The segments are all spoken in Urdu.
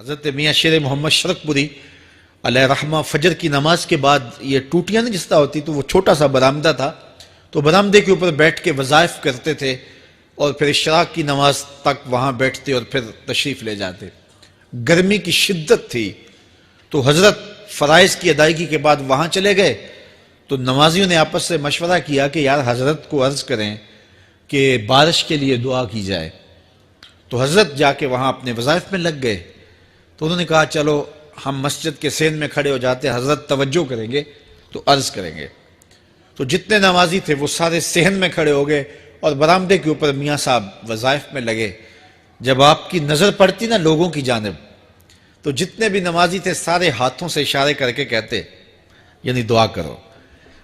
حضرت میاں شیر محمد شرک پوری علیہ رحمہ فجر کی نماز کے بعد یہ ٹوٹیاں نہیں جس طرح ہوتی تو وہ چھوٹا سا برآمدہ تھا، تو برآمدے کے اوپر بیٹھ کے وظائف کرتے تھے اور پھر اشراق کی نماز تک وہاں بیٹھتے اور پھر تشریف لے جاتے۔ گرمی کی شدت تھی تو حضرت فرائض کی ادائیگی کے بعد وہاں چلے گئے، تو نمازیوں نے آپس سے مشورہ کیا کہ یار حضرت کو عرض کریں کہ بارش کے لیے دعا کی جائے۔ تو حضرت جا کے وہاں اپنے وظائف میں لگ گئے، تو انہوں نے کہا چلو ہم مسجد کے سین میں کھڑے ہو جاتے، حضرت توجہ کریں گے تو عرض کریں گے۔ تو جتنے نمازی تھے وہ سارے صحن میں کھڑے ہو گئے اور برآمدے کے اوپر میاں صاحب وظائف میں لگے۔ جب آپ کی نظر پڑتی نا لوگوں کی جانب، تو جتنے بھی نمازی تھے سارے ہاتھوں سے اشارے کر کے کہتے یعنی دعا کرو،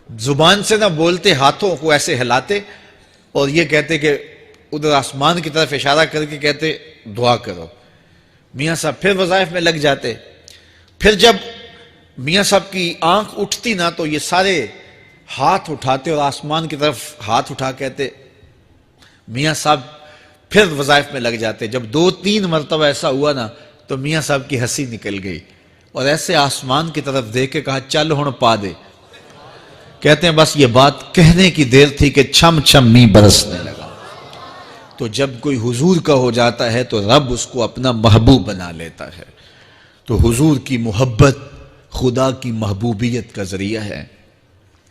زبان سے نہ بولتے، ہاتھوں کو ایسے ہلاتے اور یہ کہتے کہ ادھر آسمان کی طرف اشارہ کر کے کہتے دعا کرو۔ میاں صاحب پھر وظائف میں لگ جاتے۔ پھر جب میاں صاحب کی آنکھ اٹھتی نا تو یہ سارے ہاتھ اٹھاتے اور آسمان کی طرف ہاتھ اٹھا کہتے، میاں صاحب پھر وظائف میں لگ جاتے۔ جب 2-3 مرتبہ ایسا ہوا نا تو میاں صاحب کی ہنسی نکل گئی اور ایسے آسمان کی طرف دیکھ کے کہا چل ہن پا دے۔ کہتے ہیں بس یہ بات کہنے کی دیر تھی کہ چھم چھم می برسنے لگا۔ تو جب کوئی حضور کا ہو جاتا ہے تو رب اس کو اپنا محبوب بنا لیتا ہے۔ تو حضور کی محبت خدا کی محبوبیت کا ذریعہ ہے،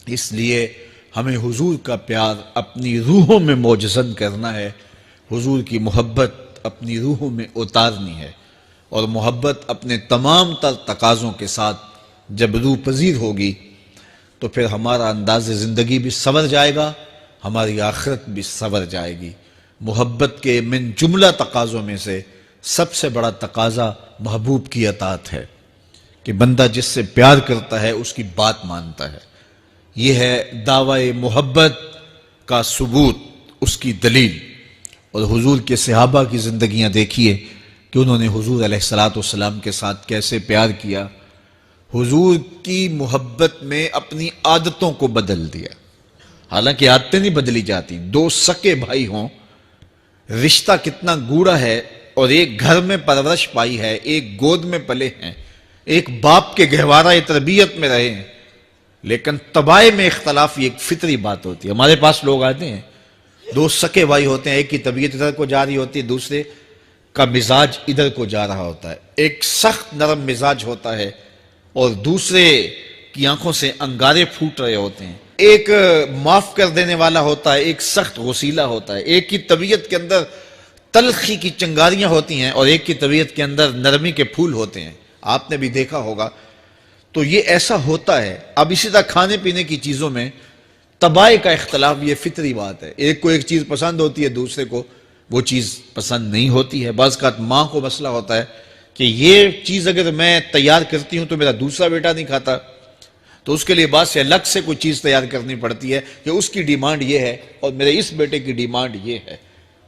اس لیے ہمیں حضور کا پیار اپنی روحوں میں موجزن کرنا ہے، حضور کی محبت اپنی روحوں میں اتارنی ہے، اور محبت اپنے تمام تر تقاضوں کے ساتھ جب روح پذیر ہوگی تو پھر ہمارا انداز زندگی بھی سنور جائے گا، ہماری آخرت بھی سنور جائے گی۔ محبت کے من جملہ تقاضوں میں سے سب سے بڑا تقاضا محبوب کی اطاعت ہے، کہ بندہ جس سے پیار کرتا ہے اس کی بات مانتا ہے۔ یہ ہے دعوی محبت کا ثبوت، اس کی دلیل۔ اور حضور کے صحابہ کی زندگیاں دیکھیے کہ انہوں نے حضور علیہ السلام کے ساتھ کیسے پیار کیا، حضور کی محبت میں اپنی عادتوں کو بدل دیا۔ حالانکہ عادتیں نہیں بدلی جاتی، 2 سکے بھائی ہوں، رشتہ کتنا گوڑا ہے، اور ایک گھر میں پرورش پائی ہے، ایک گود میں پلے ہیں، ایک باپ کے گہوارہ تربیت میں رہے ہیں، لیکن طبائع میں اختلاف یہ ایک فطری بات ہوتی ہے۔ ہمارے پاس لوگ آتے ہیں 2 سکے بھائی ہوتے ہیں، ایک کی طبیعت ادھر کو جا رہی ہوتی ہے، دوسرے کا مزاج ادھر کو جا رہا ہوتا ہے، ایک سخت نرم مزاج ہوتا ہے اور دوسرے کی آنکھوں سے انگارے پھوٹ رہے ہوتے ہیں، ایک معاف کر دینے والا ہوتا ہے، ایک سخت غصیلا ہوتا ہے، ایک کی طبیعت کے اندر تلخی کی چنگاریاں ہوتی ہیں اور ایک کی طبیعت کے اندر نرمی کے پھول ہوتے ہیں، آپ نے بھی دیکھا ہوگا۔ تو یہ ایسا ہوتا ہے۔ اب اسی طرح کھانے پینے کی چیزوں میں طبائع کا اختلاف یہ فطری بات ہے، ایک کو ایک چیز پسند ہوتی ہے، دوسرے کو وہ چیز پسند نہیں ہوتی ہے۔ بعض اوقات ماں کو مسئلہ ہوتا ہے کہ یہ چیز اگر میں تیار کرتی ہوں تو میرا دوسرا بیٹا نہیں کھاتا، تو اس کے لیے بعض سے الگ سے کوئی چیز تیار کرنی پڑتی ہے کہ اس کی ڈیمانڈ یہ ہے اور میرے اس بیٹے کی ڈیمانڈ یہ ہے۔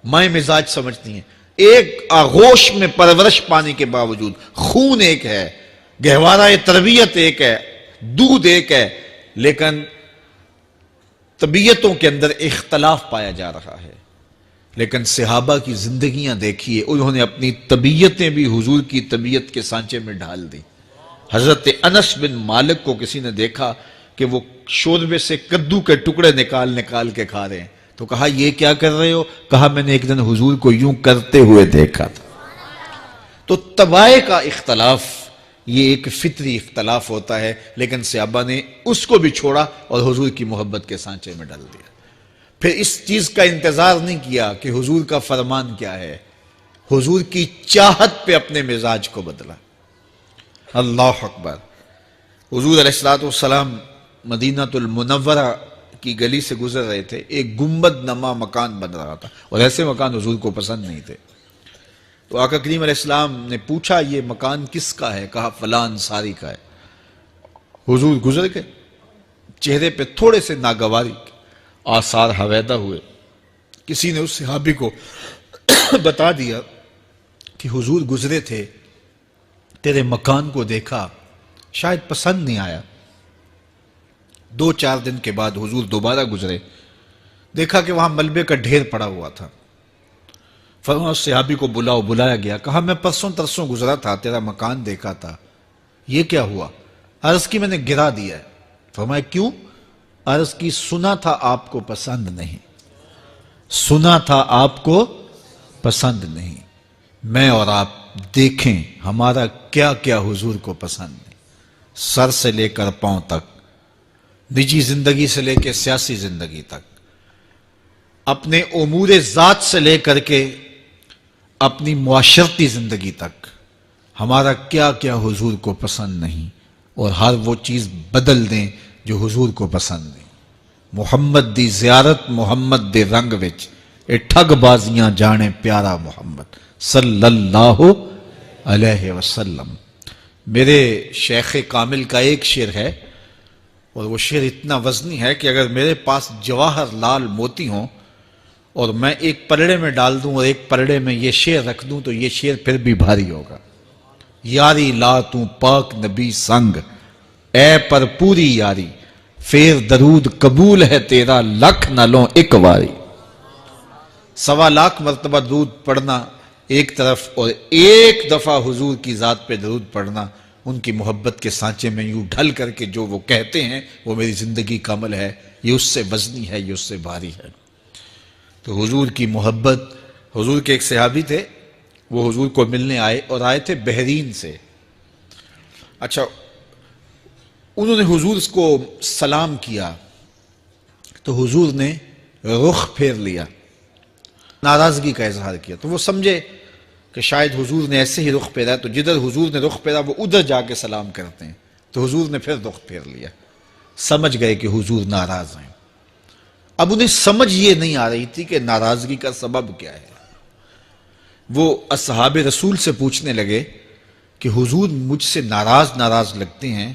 مائیں مزاج سمجھتی ہیں، ایک آغوش میں پرورش پانے کے باوجود خون ایک ہے، گہوارہ تربیت ایک ہے، دودھ ایک ہے، لیکن طبیعتوں کے اندر اختلاف پایا جا رہا ہے۔ لیکن صحابہ کی زندگیاں دیکھیے، انہوں نے اپنی طبیعتیں بھی حضور کی طبیعت کے سانچے میں ڈھال دی۔ حضرت انس بن مالک کو کسی نے دیکھا کہ وہ شوربے سے کدو کے ٹکڑے نکال نکال کے کھا رہے ہیں، تو کہا یہ کیا کر رہے ہو؟ کہا میں نے ایک دن حضور کو یوں کرتے ہوئے دیکھا تھا۔ تو طبائع کا اختلاف یہ ایک فطری اختلاف ہوتا ہے، لیکن صحابہ نے اس کو بھی چھوڑا اور حضور کی محبت کے سانچے میں ڈال دیا۔ پھر اس چیز کا انتظار نہیں کیا کہ حضور کا فرمان کیا ہے، حضور کی چاہت پہ اپنے مزاج کو بدلا۔ اللہ اکبر۔ حضور علیہ السلام مدینہ المنورہ کی گلی سے گزر رہے تھے، ایک گنبد نما مکان بن رہا تھا، اور ایسے مکان حضور کو پسند نہیں تھے۔ تو آقا کریم علیہ السلام نے پوچھا یہ مکان کس کا ہے؟ کہا فلاں انصاری کا ہے۔ حضور گزر گئے، چہرے پہ تھوڑے سے ناگواری آثار حویدہ ہوئے۔ کسی نے اس صحابی کو بتا دیا کہ حضور گزرے تھے، تیرے مکان کو دیکھا، شاید پسند نہیں آیا۔ 2-4 دن کے بعد حضور دوبارہ گزرے، دیکھا کہ وہاں ملبے کا ڈھیر پڑا ہوا تھا۔ فرمایا اس صحابی کو بلاؤ، بلایا گیا، کہا میں پرسوں ترسوں گزرا تھا، تیرا مکان دیکھا تھا، یہ کیا ہوا؟ عرض کی میں نے گرا دیا ہے۔ فرمایا کیوں؟ عرض کی سنا تھا آپ کو پسند نہیں، سنا تھا آپ کو پسند نہیں۔ میں اور آپ دیکھیں ہمارا کیا کیا حضور کو پسند نہیں، سر سے لے کر پاؤں تک، نجی زندگی سے لے کے سیاسی زندگی تک، اپنے امور ذات سے لے کر کے اپنی معاشرتی زندگی تک، ہمارا کیا کیا حضور کو پسند نہیں، اور ہر وہ چیز بدل دیں جو حضور کو پسند نہیں۔ محمد دی زیارت محمد دے رنگ وچ، اے ٹھگ بازیاں جانے پیارا محمد صلی اللہ علیہ وسلم۔ میرے شیخ کامل کا ایک شعر ہے، اور وہ شعر اتنا وزنی ہے کہ اگر میرے پاس جواہر لال موتی ہوں اور میں ایک پلڑے میں ڈال دوں اور ایک پلڑے میں یہ شعر رکھ دوں تو یہ شعر پھر بھی بھاری ہوگا۔ یاری لا تو پاک نبی سنگ، اے پر پوری یاری، پھر درود قبول ہے تیرا لکھ نہ لوں ایک واری۔ 1.25 مرتبہ درود پڑھنا ایک طرف، اور ایک دفعہ حضور کی ذات پہ درود پڑھنا، ان کی محبت کے سانچے میں یوں ڈھل کر کے جو وہ کہتے ہیں وہ میری زندگی کا عمل ہے، یہ اس سے وزنی ہے، یہ اس سے بھاری ہے۔ تو حضور کی محبت، حضور کے ایک صحابی تھے، وہ حضور کو ملنے آئے، اور آئے تھے بحرین سے۔ اچھا، انہوں نے حضور کو سلام کیا تو حضور نے رخ پھیر لیا، ناراضگی کا اظہار کیا، تو وہ سمجھے کہ شاید حضور نے ایسے ہی رخ پھیرا، تو جدھر حضور نے رخ پھیرا وہ ادھر جا کے سلام کرتے ہیں، تو حضور نے پھر رخ پھیر لیا، سمجھ گئے کہ حضور ناراض ہیں۔ اب انہیں سمجھ یہ نہیں آ رہی تھی کہ ناراضگی کا سبب کیا ہے۔ وہ اصحاب رسول سے پوچھنے لگے کہ حضور مجھ سے ناراض لگتے ہیں،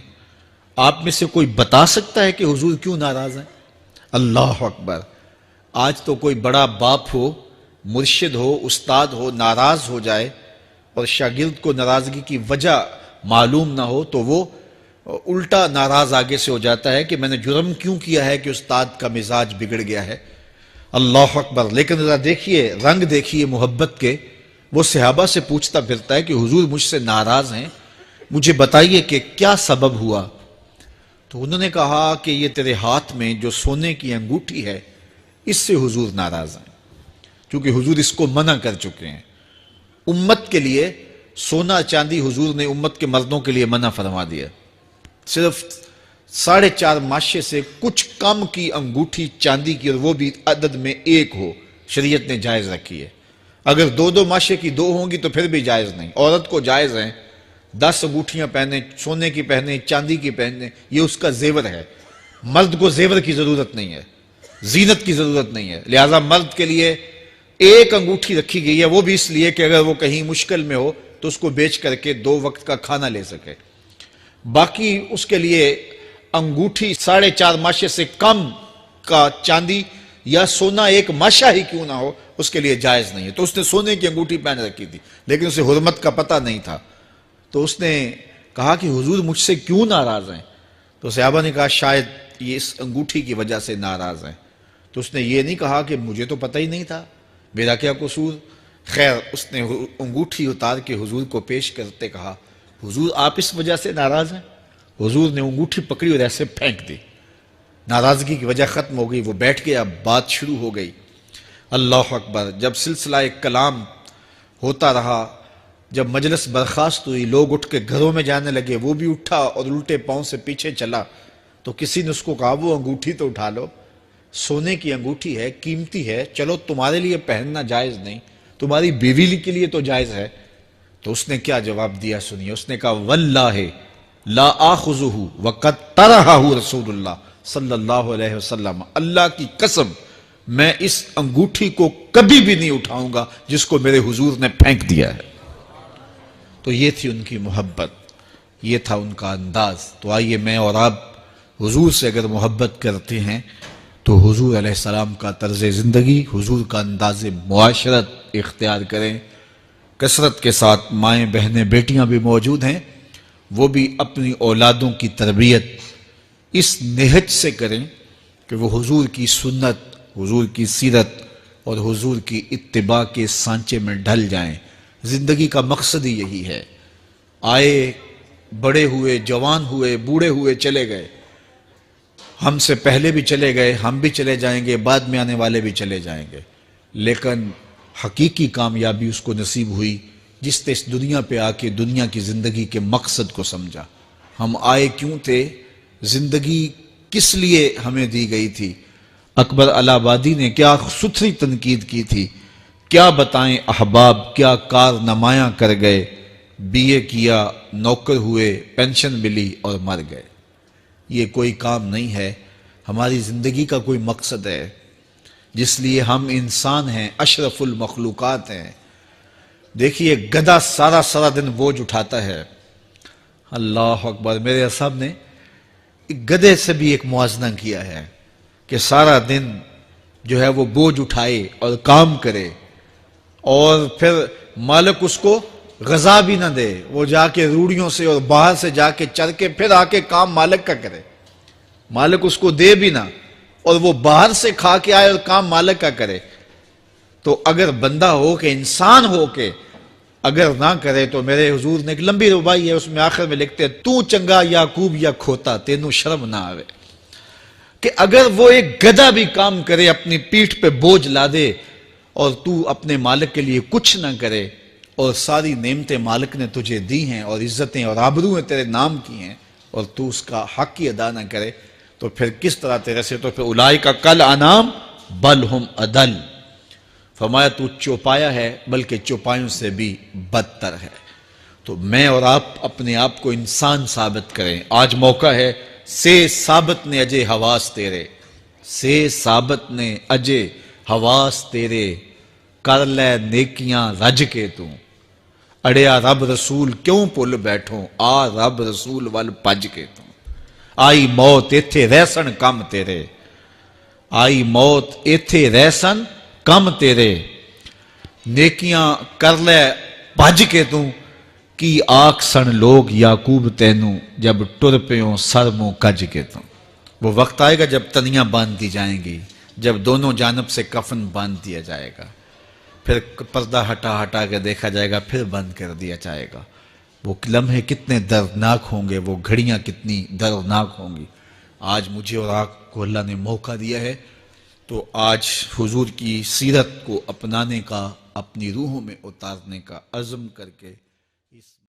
آپ میں سے کوئی بتا سکتا ہے کہ حضور کیوں ناراض ہیں؟ اللہ اکبر! آج تو کوئی بڑا باپ ہو، مرشد ہو، استاد ہو، ناراض ہو جائے اور شاگرد کو ناراضگی کی وجہ معلوم نہ ہو تو وہ الٹا ناراض آگے سے ہو جاتا ہے کہ میں نے جرم کیوں کیا ہے کہ استاد کا مزاج بگڑ گیا ہے۔ اللہ اکبر! لیکن ذرا دیکھیے، رنگ دیکھیے محبت کے، وہ صحابہ سے پوچھتا پھرتا ہے کہ حضور مجھ سے ناراض ہیں، مجھے بتائیے کہ کیا سبب ہوا؟ تو انہوں نے کہا کہ یہ تیرے ہاتھ میں جو سونے کی انگوٹھی ہے، اس سے حضور ناراض ہیں، کیونکہ حضور اس کو منع کر چکے ہیں۔ امت کے لیے سونا چاندی حضور نے امت کے مردوں کے لیے منع فرما دیا، صرف 4.5 ماشے سے کچھ کم کی انگوٹھی چاندی کی، اور وہ بھی عدد میں 1 ہو، شریعت نے جائز رکھی ہے۔ اگر 2 ماشے کی 2 ہوں گی تو پھر بھی جائز نہیں۔ عورت کو جائز ہیں 10 انگوٹھیاں پہنے، سونے کی پہنے، چاندی کی پہنے، یہ اس کا زیور ہے۔ مرد کو زیور کی ضرورت نہیں ہے، زینت کی ضرورت نہیں ہے، لہذا مرد کے لیے 1 انگوٹھی رکھی گئی ہے، وہ بھی اس لیے کہ اگر وہ کہیں مشکل میں ہو تو اس کو بیچ کر کے 2 وقت کا کھانا لے سکے۔ باقی اس کے لیے انگوٹھی 4.5 ماشے سے کم کا چاندی یا سونا 1 ماشا ہی کیوں نہ ہو، اس کے لیے جائز نہیں ہے۔ تو اس نے سونے کی انگوٹھی پہن رکھی تھی، لیکن اسے حرمت کا پتہ نہیں تھا، تو اس نے کہا کہ حضور مجھ سے کیوں ناراض ہیں؟ تو صحابہ نے کہا شاید یہ اس انگوٹھی کی وجہ سے ناراض ہیں۔ تو اس نے یہ نہیں کہا کہ مجھے تو پتہ ہی نہیں تھا، میرا کیا قصور؟ خیر، اس نے انگوٹھی اتار کے حضور کو پیش کرتے کہا حضور آپ اس وجہ سے ناراض ہیں؟ حضور نے انگوٹھی پکڑی اور ایسے پھینک دی، ناراضگی کی وجہ ختم ہو گئی، وہ بیٹھ گیا، بات شروع ہو گئی۔ اللہ اکبر! جب سلسلہ کلام ہوتا رہا، جب مجلس برخاست ہوئی، لوگ اٹھ کے گھروں میں جانے لگے، وہ بھی اٹھا اور الٹے پاؤں سے پیچھے چلا، تو کسی نے اس کو کہا وہ انگوٹھی تو اٹھا لو، سونے کی انگوٹھی ہے، قیمتی ہے، چلو تمہارے لیے پہننا جائز نہیں، تمہاری بیوی کے لیے تو جائز ہے۔ تو اس نے کیا جواب دیا سنیے، اس نے کہا واللہ لا آخذہ وقد طرحہ رسول اللہ صلی اللہ علیہ وسلم، اللہ کی قسم میں اس انگوٹھی کو کبھی بھی نہیں اٹھاؤں گا جس کو میرے حضور نے پھینک دیا ہے۔ تو یہ تھی ان کی محبت، یہ تھا ان کا انداز۔ تو آئیے میں اور آپ حضور سے اگر محبت کرتے ہیں تو حضور علیہ السلام کا طرز زندگی، حضور کا انداز معاشرت اختیار کریں۔ کثرت کے ساتھ مائیں بہنیں بیٹیاں بھی موجود ہیں، وہ بھی اپنی اولادوں کی تربیت اس نہج سے کریں کہ وہ حضور کی سنت، حضور کی سیرت اور حضور کی اتباع کے سانچے میں ڈھل جائیں۔ زندگی کا مقصد ہی یہی ہے۔ آئے، بڑے ہوئے، جوان ہوئے، بوڑھے ہوئے، چلے گئے، ہم سے پہلے بھی چلے گئے، ہم بھی چلے جائیں گے، بعد میں آنے والے بھی چلے جائیں گے، لیکن حقیقی کامیابی اس کو نصیب ہوئی جس نے اس دنیا پہ آ کے دنیا کی زندگی کے مقصد کو سمجھا۔ ہم آئے کیوں تھے، زندگی کس لیے ہمیں دی گئی تھی۔ اکبر الہ آبادی نے کیا ستھری تنقید کی تھی، کیا بتائیں احباب، کیا کارنمایاں کر گئے، بی اے کیا، نوکر ہوئے، پینشن ملی اور مر گئے۔ یہ کوئی کام نہیں ہے، ہماری زندگی کا کوئی مقصد ہے جس لیے ہم انسان ہیں، اشرف المخلوقات ہیں۔ دیکھیے گدھا سارا دن بوجھ اٹھاتا ہے، اللہ اکبر۔ میرے صاحب نے گدھے سے بھی ایک موازنہ کیا ہے کہ سارا دن جو ہے وہ بوجھ اٹھائے اور کام کرے، اور پھر مالک اس کو غذا بھی نہ دے، وہ جا کے روڑیوں سے اور باہر سے جا کے چر کے پھر آ کے کام مالک کا کرے، مالک اس کو دے بھی نہ، اور وہ باہر سے کھا کے آئے اور کام مالک کا کرے۔ تو اگر بندہ ہو کے، انسان ہو کے اگر نہ کرے تو میرے حضور نے ایک لمبی ربائی ہے، اس میں آخر میں لکھتے ہیں تو چنگا یعقوب یا کھوتا تینوں شرم نہ آوے، کہ اگر وہ ایک گدھا بھی کام کرے، اپنی پیٹھ پہ بوجھ لا دے، اور تو اپنے مالک کے لیے کچھ نہ کرے، اور ساری نعمتیں مالک نے تجھے دی ہیں اور عزتیں اور آبرویں تیرے نام کی ہیں، اور تو اس کا حق ہی ادا نہ کرے، تو پھر کس طرح تیرے سے، تو پھر اولئک کل انعام بل ہم اضل، فرمایا تو چوپایا ہے بلکہ چوپایوں سے بھی بدتر ہے۔ تو میں اور آپ اپنے آپ کو انسان ثابت کریں، آج موقع ہے۔ سے ثابت نے اجے حواس تیرے، سے ثابت نے اجے حواس تیرے، کر لے نیکیاں رج کے تو، اڑیا رب رسول کیوں پل بیٹھوں، آ رب رسول ول پج کے تو، آئی موت ایتھے رہسن کم تیرے، آئی موت ایتھے رہسن کم تیرے، نیکیاں کر لے بھج کے تو، کی آکھ سن لوگ یعقوب تینوں، جب ٹر پیوں سر منہ کج کے تو۔ وہ وقت آئے گا جب تنیاں باندھ دی جائیں گی، جب دونوں جانب سے کفن باندھ دیا جائے گا، پھر پردہ ہٹا کے دیکھا جائے گا، پھر بند کر دیا جائے گا۔ وہ لمحے کتنے دردناک ہوں گے، وہ گھڑیاں کتنی دردناک ہوں گی۔ آج مجھے اور آپ کو اللہ نے موقع دیا ہے، تو آج حضور کی سیرت کو اپنانے کا، اپنی روحوں میں اتارنے کا عزم کر کے